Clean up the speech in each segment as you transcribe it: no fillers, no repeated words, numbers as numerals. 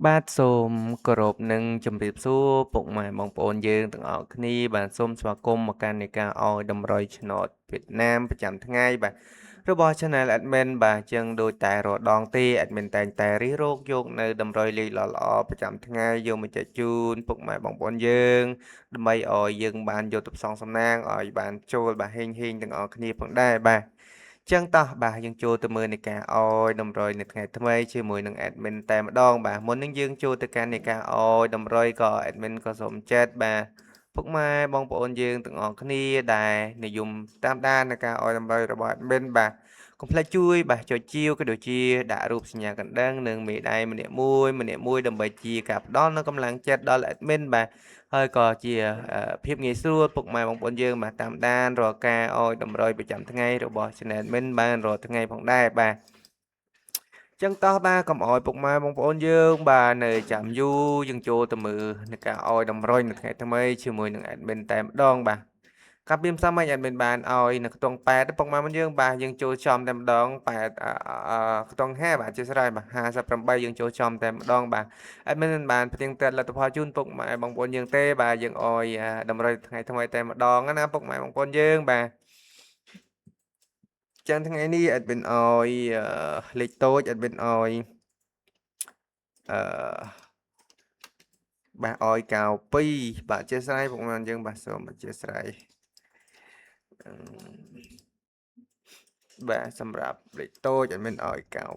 បាទសូមគោរពនិងជម្រាបសួរពុកម៉ែបងប្អូនយើងទាំងអស់គ្នាបាទសូមស្វាគមន៍មកកាន់នៃការអោយតម្រុយឆ្នោតវៀតណាមប្រចាំថ្ងៃបាទរបស់ Channel Admin បាទចឹងដូចតែរាល់ដងទេ Admin តែងតែរិះរកយកនៅតម្រុយលេខល្អៗប្រចាំថ្ងៃយកមកចែកជូនពុកម៉ែបងប្អូនយើងដើម្បីឲ្យយើងបានយកទៅផ្សងសំណាងឲ្យបានចូលបាទហេងទាំងអស់គ្នាផងដែរបាទចឹងតោះបាទយើងចូលទៅមើលនៃការអោយតម្រុយនៅថ្ងៃថ្មីជាមួយនឹង Admin តែម្ដងបាទមុននឹងយើងចូលទៅកាន់នៃការអោយតម្រុយក៏ Admin ក៏សូមចាត់បាទពុកម៉ែបងប្អូនយើងទាំងអស់គ្នាដែលនិយមតាមដាននៃការអោយតម្រុយរបស់ Admin បាទកុំភ្លេចជួយបាទចុចជាវក៏ដូចជាដាក់រូបសញ្ញាកណ្ដឹងនិងមេដៃម្នាក់មួយដើម្បីជាការផ្ដល់នូវកម្លាំងចិត្តដល់ Admin បាទហើយក៏ជាភាពងាយស្រួលពុកម៉ែបងប្អូនយើងបាទតាមដានរាល់ការអោយតម្រុយប្រចាំថ្ងៃរបស់ Channel Admin បានរាល់ថ្ងៃផងដែរបាទចឹងតោះបាទកុំអោយពុកម៉ែបងប្អូនយើងបាទនៅចាំយូរយើងចូលទៅមើលនៃការអោយតម្រុយនៅថ្ងៃថ្មីជាមួយនឹង Admin តែម្ដងបាទកាលពីម្សិលមិញ Admin បានអោយនៅខ្ទង់8ពុកម៉ែបងយើងបាទយើងចូលចំតែម្ដង8ខ្ទង់5បាទអធិស្ឋានបាទ58យើងចូលចំតែម្ដងបាទ Admin មិនបានផ្ទៀងផ្ទាត់លទ្ធផលជូនពុកម៉ែបងប្អូនយើងទេបាទយើងអោយតម្រុយថ្ងៃថ្មីតែម្ដងណាពុកម៉ែបងប្អូនយើងបាទចឹងថ្ងៃនេះ Admin អោយលេខតូច Admin អោយអឺបាទអោយកៅ2បាទអធិស្ឋានពុកម៉ែយើងបាទសូមអធិស្ឋានអឺបាទសម្រាប់លេខតូច Admin អោយកៅ2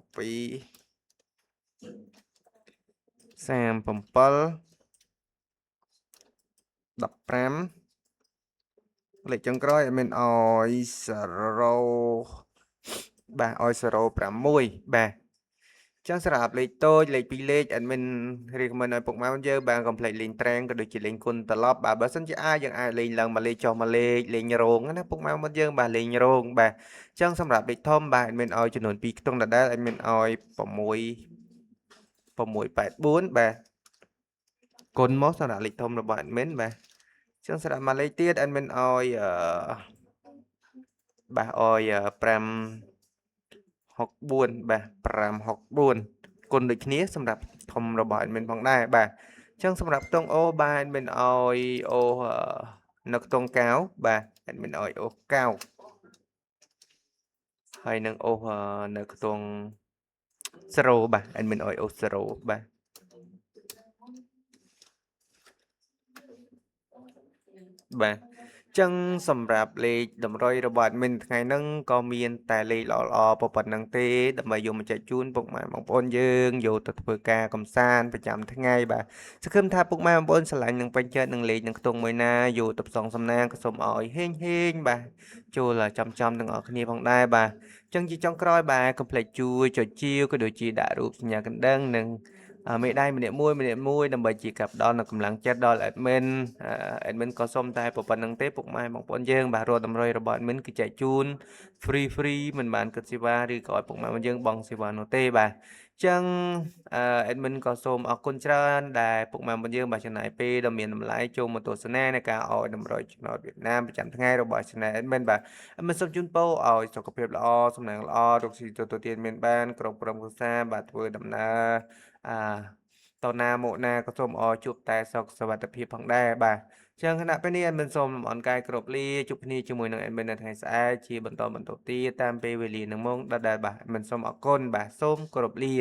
37 15លេខចុងក្រោយ Admin អោយ0បាទអោយ06បាទចឹងសម្រាប់លេខតូចលេខ2លេខ Admin recommend ឲ្យពុកម៉ែយើងបានកុំភ្លេចលេងត្រែងក៏ដូចជាលេងគុណត្រឡប់បាទបើសិនជាអាចយើងអាចលេងឡើងមួយលេខចុះមួយលេខលេងរោងណាពុកម៉ែយើងបាទលេងរោងបាទចឹងសម្រាប់លេខធំបាទ Admin ឲ្យចំនួន2ខ្ទង់ដដែល Admin ឲ្យ684បាទគុណមកសម្រាប់លេខធំរបស់ Admin បាទចឹងសម្រាប់មួយលេខទៀត Admin ឲ្យបាទឲ្យ564បាទ564គុណដូចគ្នាសម្រាប់ធំរបស់ Admin ផងដែរបាទចឹងសម្រាប់ខ្ទង់អូបាទ Admin ឲ្យអូនៅខ្ទង់កៅបាទ Admin ឲ្យអូកៅហើយនឹងអូនៅខ្ទង់0បាទ Admin ឲ្យអូ0បាទបាទចឹងសម្រាប់លេខតម្រុយរបស់ Admin ថ្ងៃហ្នឹងក៏មានតែលេខល្អៗប៉ុណ្្នឹងទេដើម្បីយកមកចែកជូនពុកម៉ែបងប្អូនយើងយកទៅធ្វើការកម្សាន្តប្រចាំថ្ងៃបាទសង្ឃឹមថាពុកម៉ែបងប្អូនស្រឡាញ់នឹងពេញចិត្តនឹងលេខនឹងខ្ទង់មួយណាយកទៅផ្សងសំណាងក៏សូមឲ្យហេងបាទចូលចំទាំងអស់គ្នាផងដែរបាទចឹងជាចុងក្រោយបាទកុំភ្លេចជួយចុចជាវក៏ដូចជាដាក់រូបសញ្ញាកណ្ដឹងនិងមេដៃម្នាក់មួយដើម្បីជាការផ្ដល់នូវកម្លាំងចិត្តដល់ admin ក៏សូមតែប៉ុណ្្នឹងទេពុកម៉ែបងប្អូនយើងបាទរាល់តម្រុយរបស់ admin គឺចែកជូន free មិនបានគិតសេវាឬក៏ឲ្យពុកម៉ែបងយើងបង់សេវានោះទេបាទចឹងadmin ក៏សូមអរគុណច្រើនដែលពុកម៉ែបងយើងបាទចំណាយពេលដ៏មានតម្លៃចូលមកទស្សនានៃការអោយតម្រុយឆ្នោតវៀតណាមប្រចាំថ្ងៃរបស់ Channel admin បាទ admin សូមជូនពរឲ្យសុខភាពល្អសំណាងល្អរកស៊ីទទួលទានមានបានគ្រប់ក្រុមគ្រួសារបាទធ្វើដំណើរតណាមកណាក៏សូមអរជួបតែសុខសុវត្ថិភាពផងដែរបាទចឹងគណៈពេលនេះ admin សូមលំអរកាយគ្រប់លាជួបគ្នាជាមួយនឹង admin នៅថ្ងៃស្អែកជាបន្តទៀតតាមពេលវេលានឹងម៉ោងដដែលបាទ admin សូមអរគុណបាទសូមគោរពលា